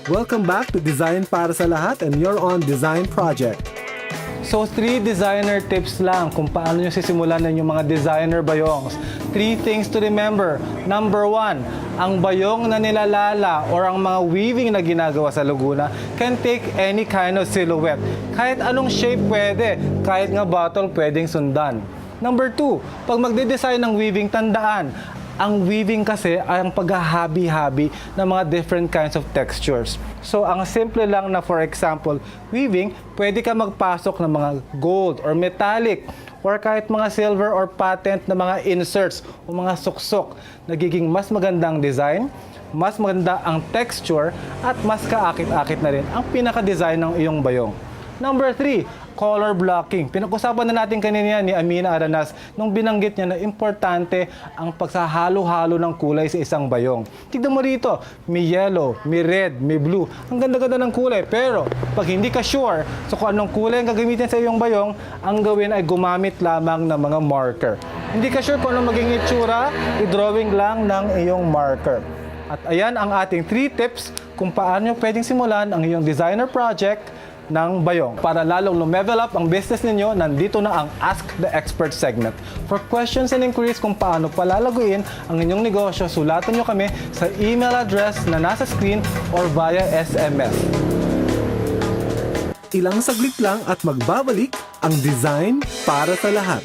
Welcome back to Design para sa lahat and you're on Design Project. So, 3 designer tips lang kung paano nyo sisimulan ng yung mga designer bayongs. 3 things to remember. Number 1, ang bayong na nilalala or ang mga weaving na ginagawa sa Laguna can take any kind of silhouette. Kahit anong shape pwede, kahit nga bottle pwedeng sundan. Number 2, pag magde-design ng weaving, tandaan, ang weaving kasi ay ang paghahabi-habi ng mga different kinds of textures. So, ang simple lang na for example, weaving, pwede ka magpasok ng mga gold or metallic or kahit mga silver or patent na mga inserts o mga suksok. Nagiging mas magandang design, mas maganda ang texture at mas kaakit-akit na rin ang pinaka-design ng iyong bayong. Number 3, color blocking. Pinag-usapan na natin kanina ni Amina Aranas nung binanggit niya na importante ang pagsahalo-halo ng kulay sa isang bayong. Tignan mo rito, may yellow, may red, may blue. Ang ganda-ganda ng kulay. Pero pag hindi ka sure so kung anong kulay ang gagamitin sa iyong bayong, ang gawin ay gumamit lamang ng mga marker. Hindi ka sure kung anong maging itsura, i-drawing lang ng iyong marker. At ayan ang ating 3 tips kung paano pwedeng simulan ang iyong designer project ng bayong. Para lalong lumevel up ang business ninyo, nandito na ang Ask the Expert segment. For questions and inquiries kung paano palalaguin ang inyong negosyo, sulatan nyo kami sa email address na nasa screen or via SMS. Ilang saglit lang at magbabalik ang Design para sa lahat.